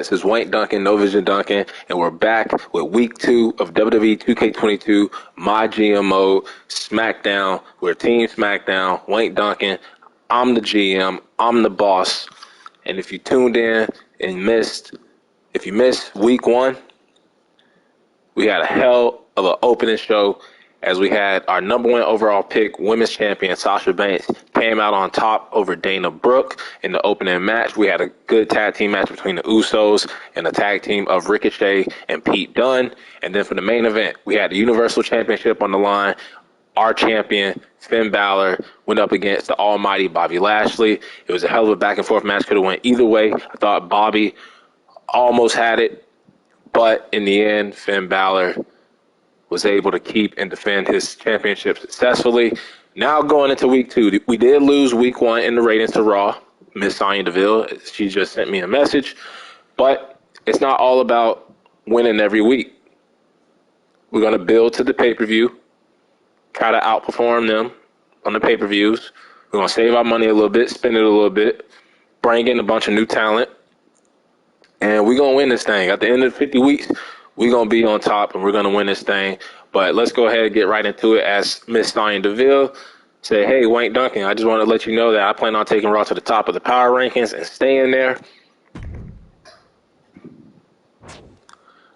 This is Wayne Duncan, No Vision Duncan, and we're back with week 2 of WWE 2K22 MyGM mode SmackDown. We're Team SmackDown. Wayne Duncan, I'm the GM, I'm the boss. And if you tuned in and missed week 1, we had a hell of an opening show as we had our number 1 overall pick, women's champion Sasha Banks, came out on top over Dana Brooke in the opening match. We had a good tag team match between the Usos and the tag team of Ricochet and Pete Dunne. And then for the main event, we had the Universal Championship on the line. Our champion, Finn Balor, went up against the almighty Bobby Lashley. It was a hell of a back and forth match. Could have went either way. I thought Bobby almost had it, but in the end, Finn Balor was able to keep and defend his championship successfully. Now going into week 2, we did lose week 1 in the ratings to Raw. Miss Sonya Deville, she just sent me a message. But it's not all about winning every week. We're going to build to the pay-per-view, try to outperform them on the pay-per-views. We're going to save our money a little bit, spend it a little bit, bring in a bunch of new talent, and we're going to win this thing. At the end of 50 weeks, we're going to be on top, and we're going to win this thing. But let's go ahead and get right into it. As Miss Sonya Deville said, hey, Wayne Duncan, I just want to let you know that I plan on taking Raw to the top of the power rankings and staying there.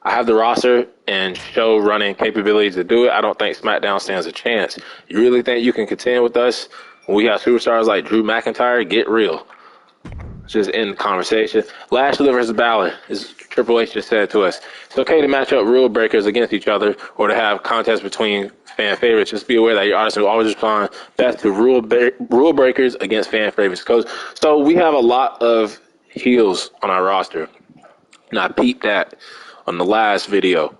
I have the roster and show running capabilities to do it. I don't think SmackDown stands a chance. You really think you can contend with us when we have superstars like Drew McIntyre? Get real. Just end the conversation. Lashley versus Balor, as Triple H just said to us. It's okay to match up rule breakers against each other or to have contests between fan favorites. Just be aware that your artists will always respond best to rule breakers against fan favorites. So we have a lot of heels on our roster. And I peeped that on the last video.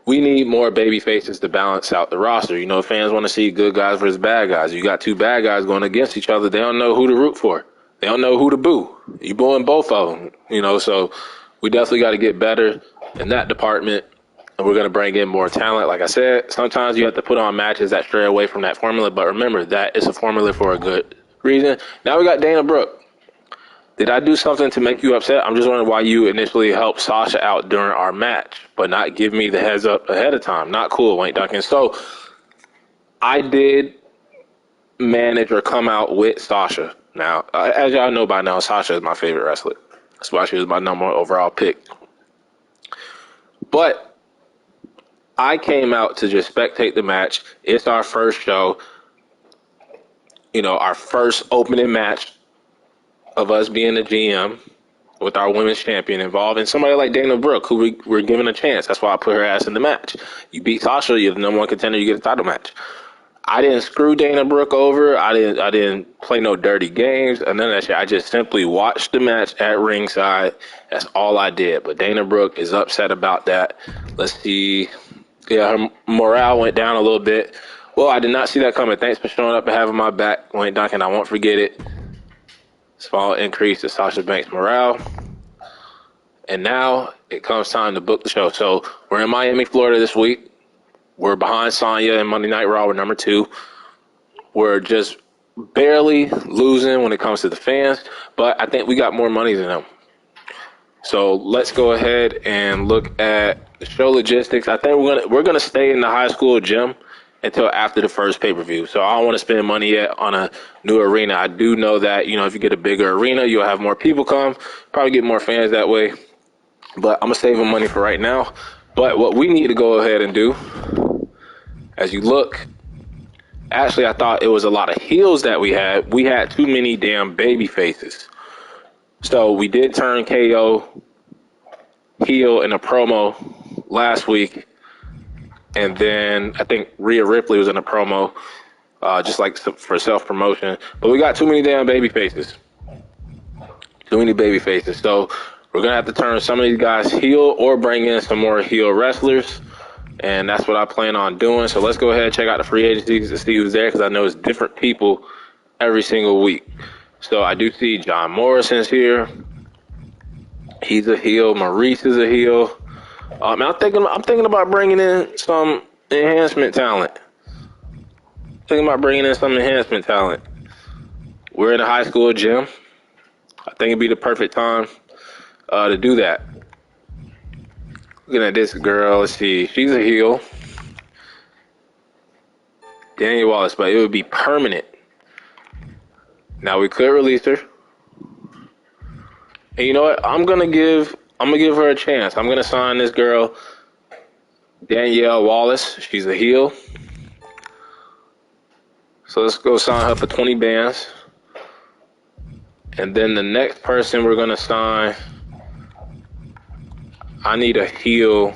We need more baby faces to balance out the roster. You know, fans want to see good guys versus bad guys. You got two bad guys going against each other. They don't know who to root for. They don't know who to boo. You booing both of them, you know, so we definitely got to get better in that department, and we're going to bring in more talent. Like I said, sometimes you have to put on matches that stray away from that formula, but remember, that is a formula for a good reason. Now we got Dana Brooke. Did I do something to make you upset? I'm just wondering why you initially helped Sasha out during our match, but not give me the heads up ahead of time. Not cool, Wayne Duncan. So I did manage or come out with Sasha. Now, as y'all know by now, Sasha is my favorite wrestler. That's why she was my number 1 overall pick. But I came out to just spectate the match. It's our first show, you know, our first opening match of us being the GM with our women's champion involved, and somebody like Dana Brooke, who we're giving a chance. That's why I put her ass in the match. You beat Sasha, you're the number 1 contender, you get a title match. I didn't screw Dana Brooke over. I didn't play no dirty games. None of that shit. I just simply watched the match at ringside. That's all I did. But Dana Brooke is upset about that. Let's see. Yeah, her morale went down a little bit. Well, I did not see that coming. Thanks for showing up and having my back, Wayne Duncan. I won't forget it. Small increase to Sasha Banks' morale. And now it comes time to book the show. So we're in Miami, Florida this week. We're behind Sonya in Monday Night Raw. We're number 2. We're just barely losing when it comes to the fans, but I think we got more money than them. So let's go ahead and look at the show logistics. I think we're gonna stay in the high school gym until after the first pay-per-view. So I don't want to spend money yet on a new arena. I do know that, you know, if you get a bigger arena, you'll have more people come, probably get more fans that way. But I'm gonna save them money for right now. But what we need to go ahead and do, as you look, actually, I thought it was a lot of heels that we had. We had too many damn baby faces. So we did turn KO heel in a promo last week. And then I think Rhea Ripley was in a promo, just like for self-promotion. But we got too many damn baby faces. Too many baby faces. So we're going to have to turn some of these guys heel or bring in some more heel wrestlers. And that's what I plan on doing. So let's go ahead and check out the free agencies to see who's there, because I know it's different people every single week. So I do see John Morrison's here. He's a heel. Maurice is a heel. I'm thinking about bringing in some enhancement talent. We're in a high school gym. I think it'd be the perfect time to do that. Looking at this girl, let's see. She's a heel. Danielle Wallace, but it would be permanent. Now we could release her. And you know what? I'm gonna give her a chance. I'm gonna sign this girl, Danielle Wallace. She's a heel. So let's go sign her for 20 bands. And then the next person we're gonna sign, I need a heel.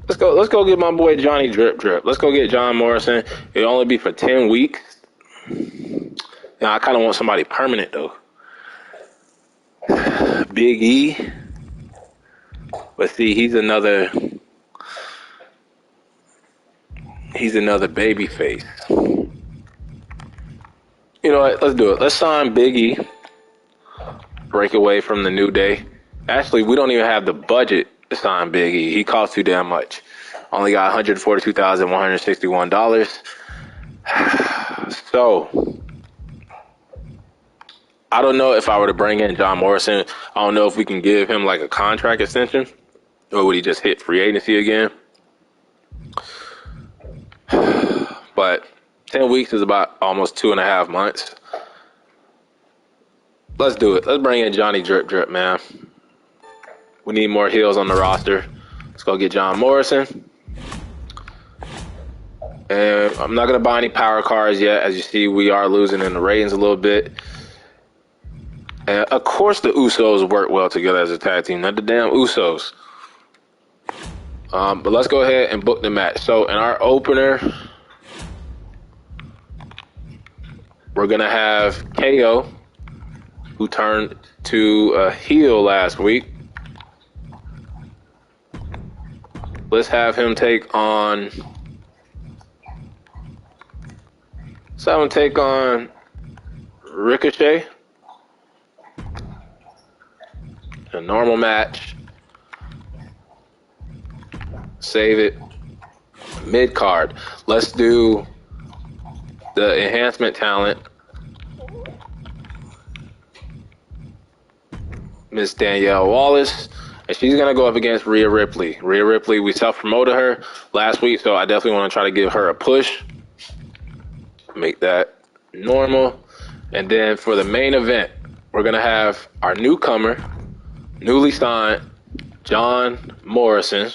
Let's go get my boy Johnny Drip Drip. Let's go get John Morrison. It'll only be for 10 weeks. Now I kind of want somebody permanent though. Big E. But see, he's another baby face. You know what? Let's do it. Let's sign Big E. Break away from the New Day. Actually, we don't even have the budget to sign Big E. He costs too damn much. Only got $142,161. So, I don't know if I were to bring in John Morrison. I don't know if we can give him like a contract extension. Or would he just hit free agency again? But 10 weeks is about almost 2.5 months. Let's do it. Let's bring in Johnny Drip Drip, man. We need more heels on the roster. Let's go get John Morrison. And I'm not going to buy any power cards yet. As you see, we are losing in the ratings a little bit. And of course the Usos work well together as a tag team. Not the damn Usos. But let's go ahead and book the match. So in our opener, we're going to have KO, who turned to a heel last week. Let's have him take on... Ricochet. A normal match. Save it. Mid-card. Let's do the enhancement talent. Miss Danielle Wallace. And she's going to go up against Rhea Ripley. Rhea Ripley, we self-promoted her last week, so I definitely want to try to give her a push. Make that normal. And then for the main event, we're going to have our newcomer, newly signed, John Morrison.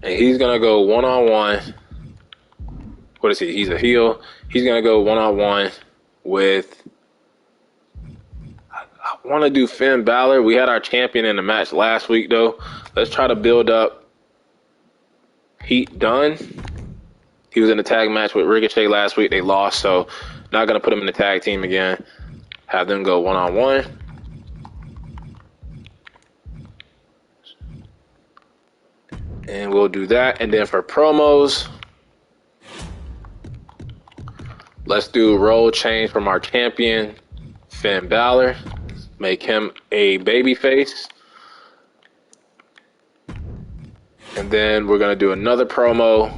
And he's going to go one-on-one. What is he? He's a heel. He's going to go one-on-one with... I want to do Finn Balor. We had our champion in the match last week, though. Let's try to build up Pete Dunne. He was in a tag match with Ricochet last week. They lost, so not going to put him in the tag team again. Have them go one-on-one. And we'll do that. And then for promos, let's do a role change from our champion, Finn Balor. Make him a babyface. And then we're going to do another promo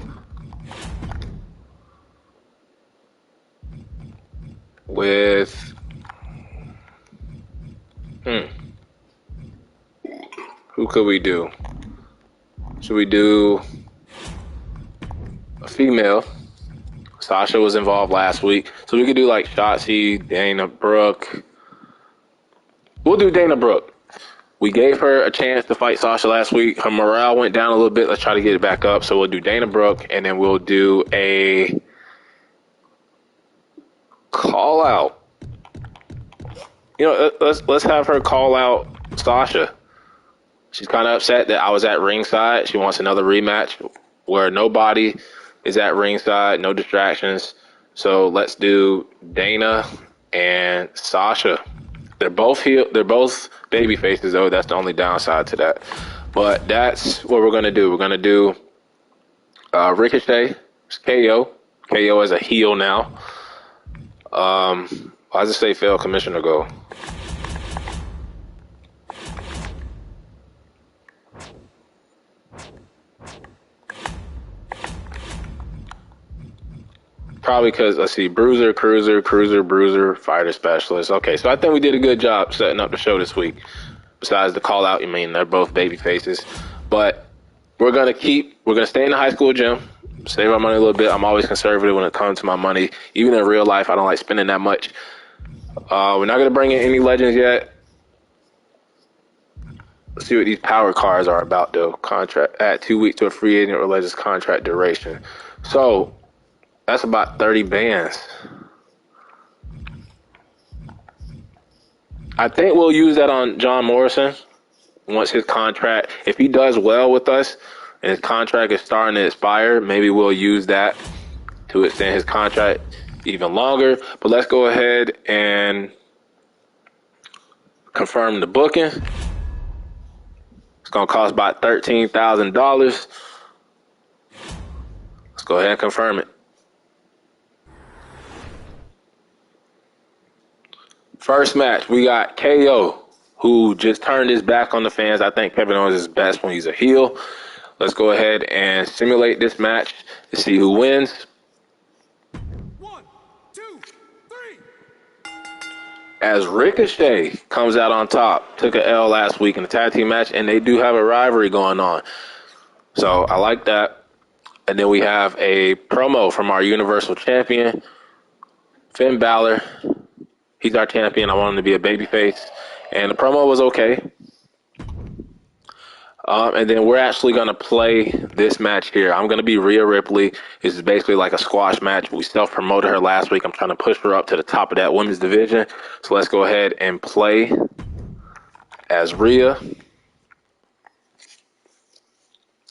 with who could we do? Should we do a female? Sasha was involved last week, so we could do like Shotzi, Dana Brooke. We'll do Dana Brooke. We gave her a chance to fight Sasha last week. Her morale went down a little bit. Let's try to get it back up. So we'll do Dana Brooke, and then we'll do a call out. You know, let's have her call out Sasha. She's kind of upset that I was at ringside. She wants another rematch where nobody is at ringside, no distractions. So let's do Dana and Sasha. They're both baby faces, though. That's the only downside to that. But that's what we're gonna do. We're gonna do Ricochet, KO. KO as a heel now. Why does it say failed commissioner goal? Probably because, let's see, bruiser, cruiser, bruiser, fighter specialist. Okay, so I think we did a good job setting up the show this week. Besides the call out, they're both baby faces. But we're going to stay in the high school gym, save our money a little bit. I'm always conservative when it comes to my money. Even in real life, I don't like spending that much. We're not going to bring in any legends yet. Let's see what these power cards are about, though. Contract, add 2 weeks to a free agent or legends contract duration. So that's about 30 bands. I think we'll use that on John Morrison once his contract, if he does well with us and his contract is starting to expire, maybe we'll use that to extend his contract even longer. But let's go ahead and confirm the booking. It's going to cost about $13,000. Let's go ahead and confirm it. First match, we got KO, who just turned his back on the fans. I think Kevin Owens is best when he's a heel. Let's go ahead and simulate this match to see who wins. 1, 2, 3. As Ricochet comes out on top, took an L last week in the tag team match, and they do have a rivalry going on. So I like that. And then we have a promo from our Universal Champion, Finn Balor. He's our champion. I want him to be a babyface. And the promo was okay. And then we're actually going to play this match here. I'm going to be Rhea Ripley. This is basically like a squash match. We self-promoted her last week. I'm trying to push her up to the top of that women's division. So let's go ahead and play as Rhea.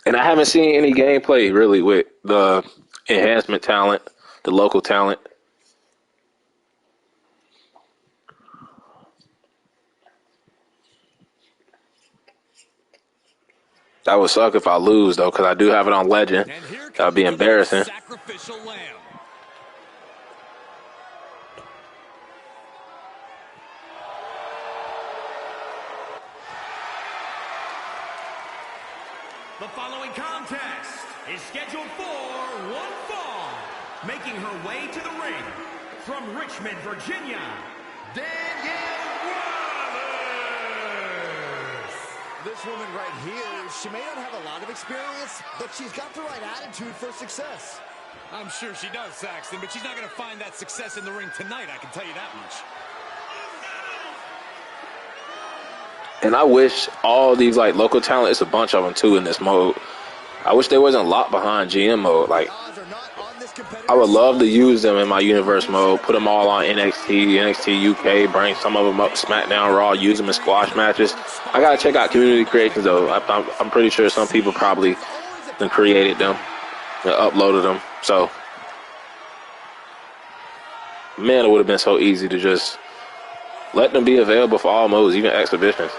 And I haven't seen any gameplay, really, with the enhancement talent, the local talent. That would suck if I lose, though, because I do have it on Legend. That would be embarrassing. Sacrificial lamb. The following contest is scheduled for one fall. Making her way to the ring from Richmond, Virginia, Danielle Wallace. This woman right here, she may not have a lot of experience, but she's got the right attitude for success. I'm sure she does, Saxton, but she's not going to find that success in the ring tonight, I can tell you that much. And I wish all these local talent, it's a bunch of them too in this mode. I wish they wasn't locked behind GM mode. I would love to use them in my universe mode, put them all on NXT UK, bring some of them up SmackDown Raw, use them in squash matches. I gotta check out Community Creations though. I'm pretty sure some people probably then created them and uploaded them. So, man, it would have been so easy to just let them be available for all modes, even exhibitions.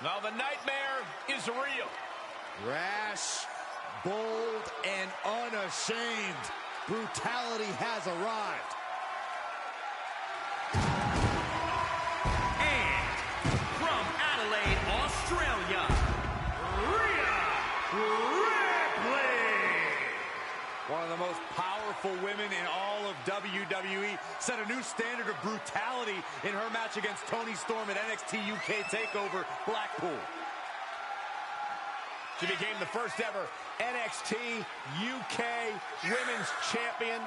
Now the nightmare is real. Rash, bold, and unashamed. Brutality has arrived. And from Adelaide, Australia, Rhea Ripley. One of the most powerful women in all of WWE, set a new standard of brutality in her match against Toni Storm at NXT UK TakeOver Blackpool. She became the first ever NXT UK Women's Champion.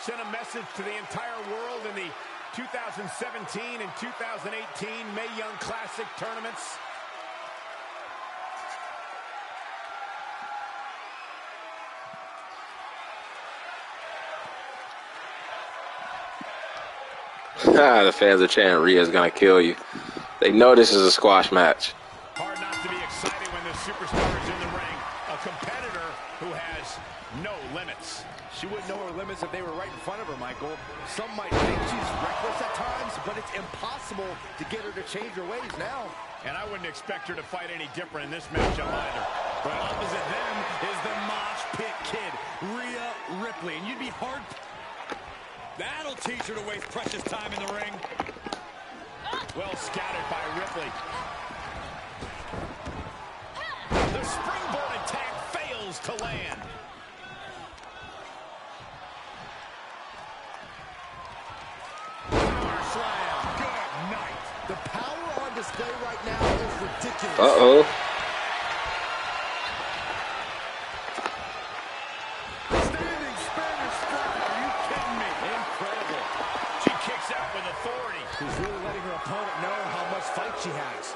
Sent a message to the entire world in the 2017 and 2018 Mae Young Classic tournaments. The fans are chanting, Rhea's gonna kill you. They know this is a squash match. Hard not to be excited when the superstar is in the ring. A competitor who has no limits. She wouldn't know her limits if they were right in front of her, Michael. Some might think she's reckless at times, but it's impossible to get her to change her ways now. And I wouldn't expect her to fight any different in this matchup either. But opposite them is the Mosh Pit Kid, Rhea Ripley. And you'd be hard... That'll teach her to waste precious time in the ring. Well scouted by Ripley. The springboard attack fails to land. Power slam. Good night. The power on display right now is ridiculous. Uh-oh. Standing Spanish fly. Are you kidding me? Incredible. She kicks out with authority. She's really letting her opponent know how much fight she has.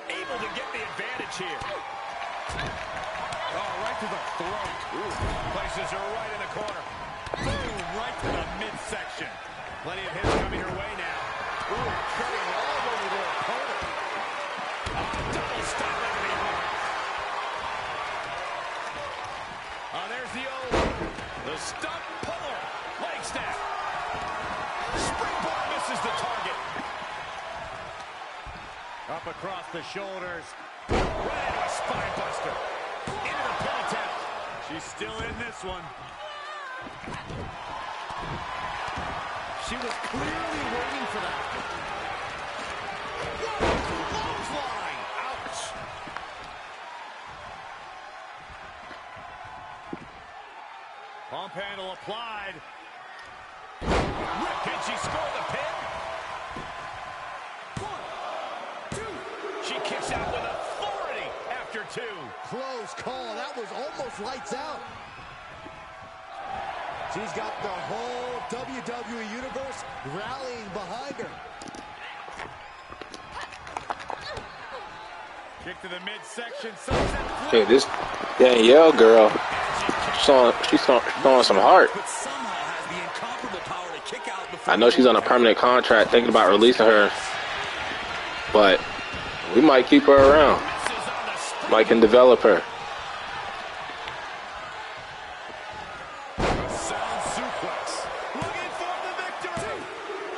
Able to get the advantage here. Oh, right to the throat. Ooh. Places her right in the corner. Boom, right to the midsection. Plenty of hits coming her way now. Ooh, carrying all over their opponent. Double stop into the arm. There's the the stump puller. Leg snap. Springboard misses the target. Up across the shoulders. Right into a spine buster. Into the pin attempt. She's still in this one. She was clearly waiting for that. Clothesline. Ouch. Pump handle applied. Can she score the pin? 1, 2. She kicks out with authority after 2. Close call. That was almost lights out. She's got the whole WWE Universe rallying behind her. Kick to the midsection. Sunset flip. Hey, this Danielle girl, she's throwing some heart. But somehow has the incomparable power to kick out before... I know she's on a permanent contract, thinking about releasing her, but we might keep her around. Might can develop her. Sound suplex. Looking for the victory.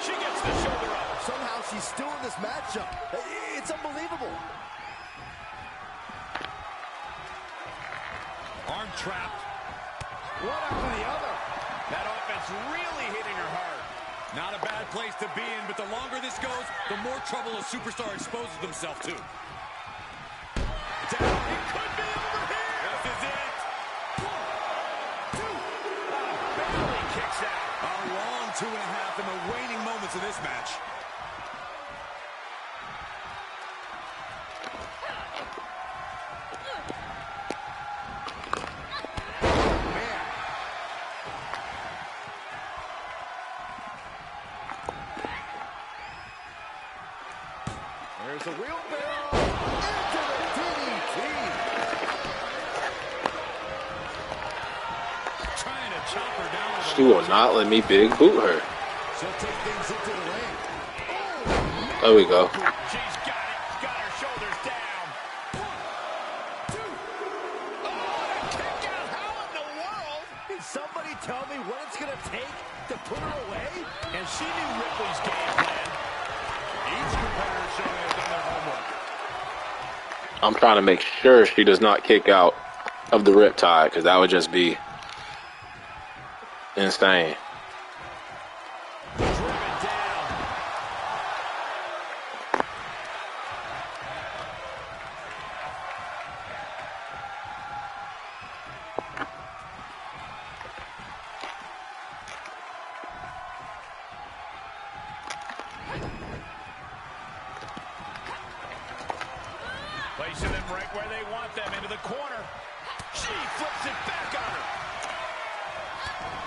She gets the shoulder up. Somehow she's still in this matchup. It's unbelievable. Arm trapped. One after the other. That offense really hitting her hard. Not a bad place to be in, but the longer this goes, the more trouble a superstar exposes themselves to. Down. It could be over here. This is it. 1, 2. Barely kicks out. A long 2.5 in the waning moments of this match. There's a wheelbarrow into the DDT. Trying to chop her down with She will not let me big boot her. She'll take things into the ring. There we go. She's got it. Got her shoulders down. 1, 2. Oh, the kick out. How in the world? Can somebody tell me what it's going to take to put her away? And she knew Ripley's game plan. Each competitor showing they've done their homework. I'm trying to make sure she does not kick out of the riptide, because that would just be insane. Driven down. Placing them right where they want them, into the corner. She flips it back on her.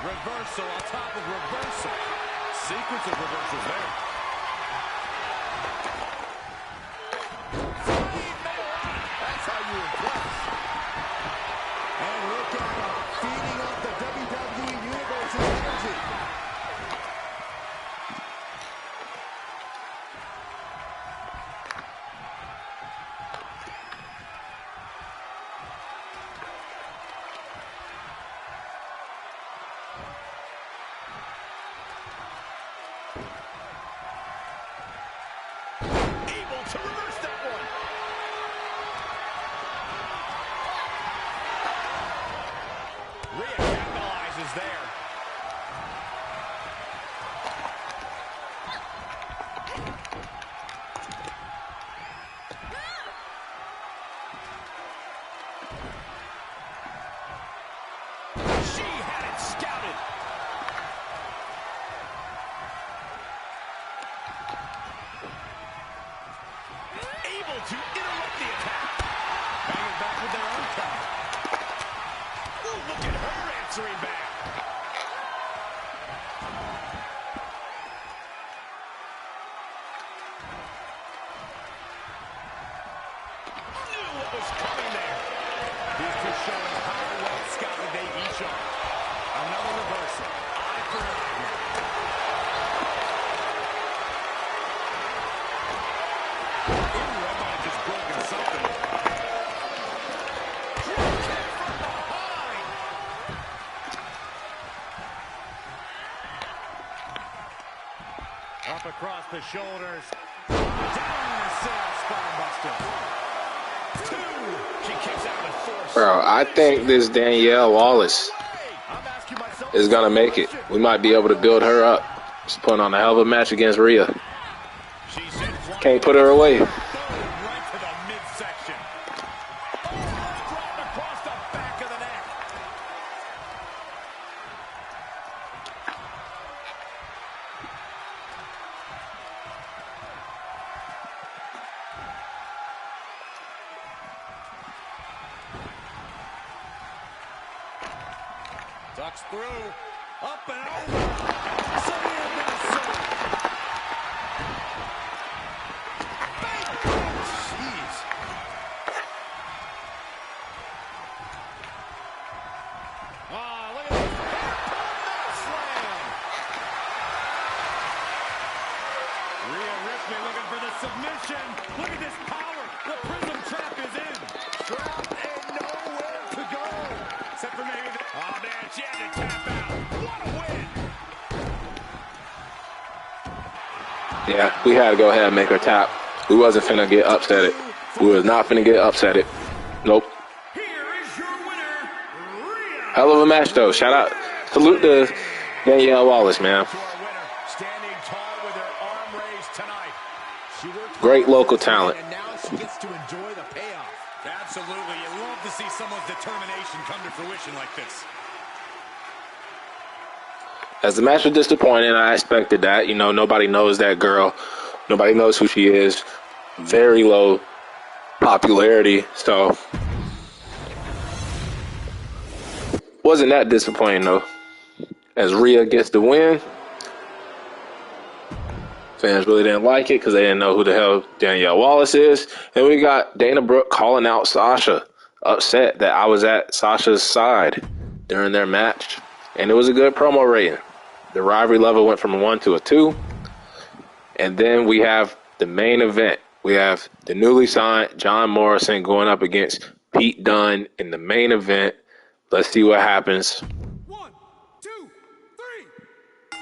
Reversal on top of reversal. sequence of reversals there. That's how you impress. And look at him, feeding off the WWE Universe's energy. Able to reverse that one. Rhea capitalizes there. She had it scouted. Able to interrupt the attack. Banging back with their own counter. Ooh, look at her answering back. Knew what was coming there. These two showing how well scouted they each are. Another reversal. Eye for an eye now. Ooh, that might have just broken something. Drop kick from behind. Up across the shoulders. Down the side spine buster. Two. She kicks out with force. Bro, I think this Danielle Wallace I'm asking myself is going to make it. We might be able to build her up. She's putting on a hell of a match against Rhea. She's in front. Can't put her away. Boom, right to the midsection. Oh, leg drop across the back of the neck. Ducks through. Up and over. Severe Minnesota. Jeez. Ah, look at this. Slam. Rhea Ripley looking for the submission. Look at this power. The prism trap is in. trapped and nowhere to go. Except for maybe the... Oh, man, she had to tap out. What a win. Yeah, we had to go ahead and make her tap. We wasn't finna get upset it. We was not finna get upset it. Nope. Here is your winner, Rhea. Hell of a match, though. Shout out. Salute to Danielle Wallace, man. To our winner, standing tall with her arm raised tonight. She worked Great hard local for talent. And now she gets to enjoy the payoff. Absolutely. You love to see someone's determination come to fruition like this. As the match was disappointing, I expected that. You know, nobody knows that girl. Nobody knows who she is. Very low popularity. So, wasn't that disappointing, though. As Rhea gets the win, fans really didn't like it because they didn't know who the hell Danielle Wallace is. And we got Dana Brooke calling out Sasha, upset that I was at Sasha's side during their match. And it was a good promo rating. The rivalry level went from a 1 to a 2. And then we have the main event. We have the newly signed John Morrison going up against Pete Dunne in the main event. Let's see what happens. 1, 2, 3.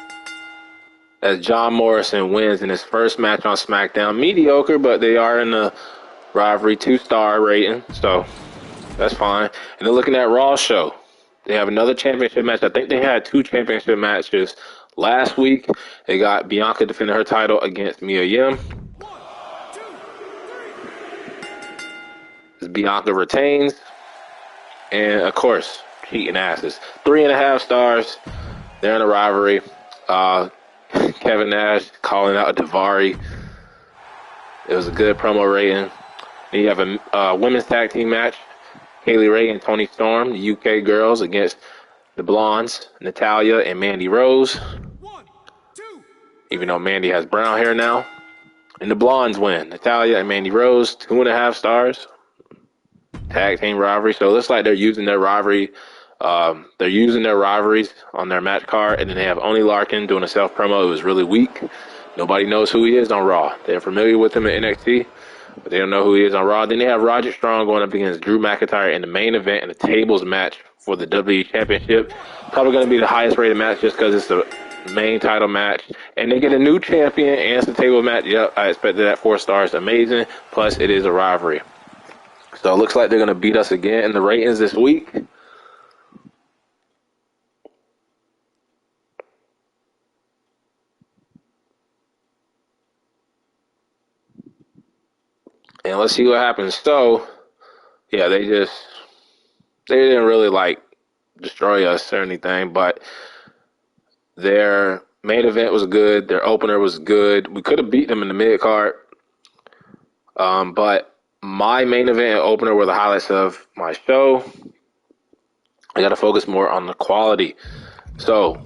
As John Morrison wins in his first match on SmackDown. Mediocre, but they are in the rivalry 2-star rating. So that's fine. And then looking at Raw's show. They have another championship match. I think they had 2 championship matches last week. They got Bianca defending her title against Mia Yim. 1, 2, 3. As Bianca retains. And, of course, cheating asses. 3.5 stars. They're in a rivalry. Kevin Nash calling out Daivari. It was a good promo rating. Then you have a women's tag team match. Kaylee Ray and Toni Storm, the UK girls, against the Blondes, Natalya and Mandy Rose. 1, 2, even though Mandy has brown hair now. And the blondes win. Natalia and Mandy Rose, 2.5 stars. Tag team rivalry. So it looks like they're using their rivalry. They're using their rivalries on their match card. And then they have Oney Larkin doing a self promo. It was really weak. Nobody knows who he is on Raw. They're familiar with him in NXT, but they don't know who he is on Raw. Then they have Roderick Strong going up against Drew McIntyre in the main event in a tables match for the WWE Championship. Probably going to be the highest rated match just because it's the main title match. And they get a new champion and it's a table match. Yep, I expected that. 4 stars. Amazing. Plus, it is a rivalry. So it looks like they're going to beat us again in the ratings this week. And let's see what happens. So, yeah, they didn't really like destroy us or anything, but their main event was good. Their opener was good. We could have beat them in the mid card, but my main event and opener were the highlights of my show. I got to focus more on the quality. So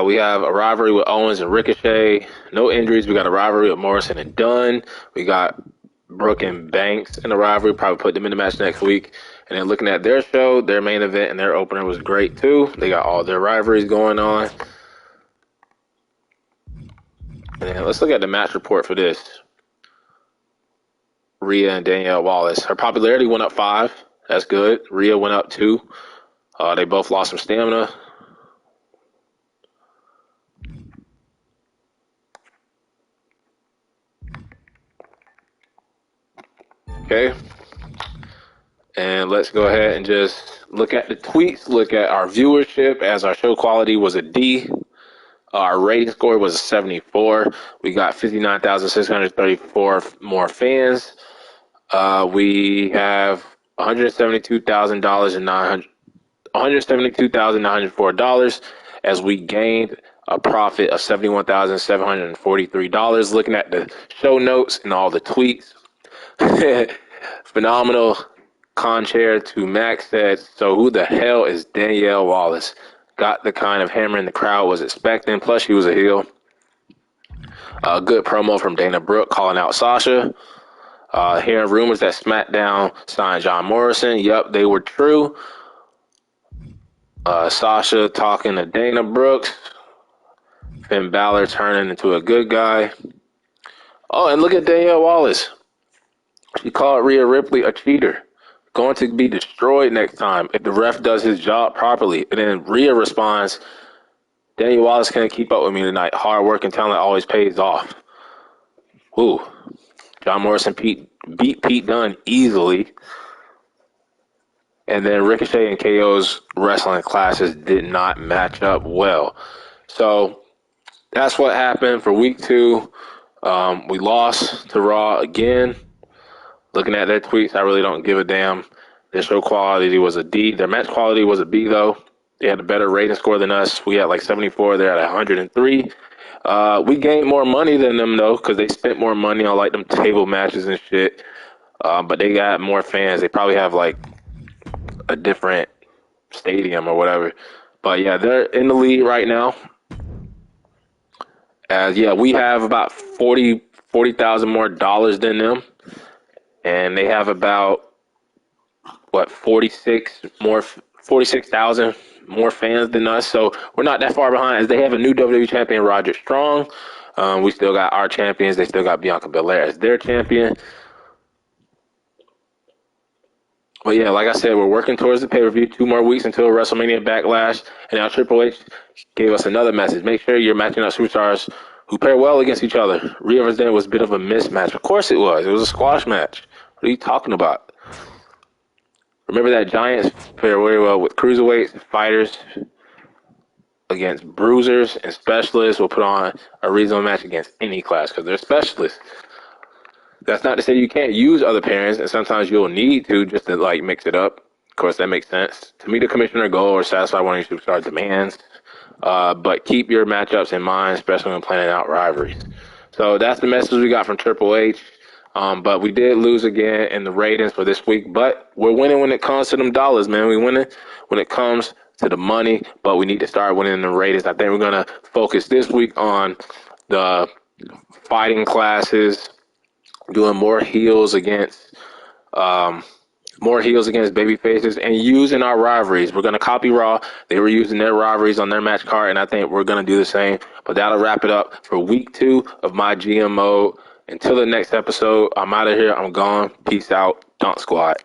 we have a rivalry with Owens and Ricochet. No injuries. We got a rivalry with Morrison and Dunn. We got Brooke and Banks in the rivalry. Probably put them in the match next week. And then looking at their show, their main event and their opener was great too. They got all their rivalries going on. And then let's look at the match report for this. Rhea and Danielle Wallace. Her popularity went up 5. That's good. Rhea went up 2. They both lost some stamina. Okay. And let's go ahead and just look at the tweets, look at our viewership, as our show quality was a D. Our rating score was a 74. We got 59,634 more fans. We have $172,904 as we gained a profit of $71,743. Looking at the show notes and all the tweets, phenomenal. Conchair to Max said, so who the hell is Danielle Wallace? Got the kind of hammer in the crowd was expecting. Plus, she was a heel. A good promo from Dana Brooke calling out Sasha. Hearing rumors that SmackDown signed John Morrison. Yep, they were true. Sasha talking to Dana Brooks. Finn Balor turning into a good guy. Oh, and look at Danielle Wallace. She called Rhea Ripley a cheater. Going to be destroyed next time if the ref does his job properly. And then Rhea responds, Danielle Wallace can't keep up with me tonight. Hard work and talent always pays off. Ooh. John Morrison beat Pete Dunne easily. And then Ricochet and KO's wrestling classes did not match up well. So that's what happened for week 2. We lost to Raw again. Looking at their tweets, I really don't give a damn. Their show quality was a D. Their match quality was a B, though. They had a better rating score than us. We had like 74. They're at 103. We gained more money than them, though, because they spent more money on like them table matches and shit. But they got more fans. They probably have like a different stadium or whatever. But yeah, they're in the lead right now. We have about $40,000 more dollars than them. And they have about 46,000 more fans than us. So we're not that far behind, as they have a new WWE champion, Roderick Strong. We still got our champions. They still got Bianca Belair as their champion. But yeah, like I said, we're working towards the pay-per-view. 2 more weeks until WrestleMania Backlash. And now Triple H gave us another message. Make sure you're matching up superstars who pair well against each other. Rhea versus Daniel was a bit of a mismatch. Of course it was. It was a squash match. What are you talking about? Remember that Giants pair very well with cruiserweights and fighters against bruisers and specialists. Will put on a reasonable match against any class because they're specialists. That's not to say you can't use other pairings, and sometimes you'll need to just to like mix it up. Of course, that makes sense. To meet a commissioner goal or satisfy one of your superstar demands. But keep your matchups in mind, especially when planning out rivalries. So that's the message we got from Triple H. But we did lose again in the ratings for this week. But we're winning when it comes to them dollars, man. We're winning when it comes to the money, but we need to start winning the ratings. I think we're going to focus this week on the fighting classes, doing more heels against baby faces, and using our rivalries. We're going to copy Raw. They were using their rivalries on their match card, and I think we're going to do the same. But that'll wrap it up for week 2 of my GM mode. Until the next episode, I'm out of here. I'm gone. Peace out. Dunk Squad.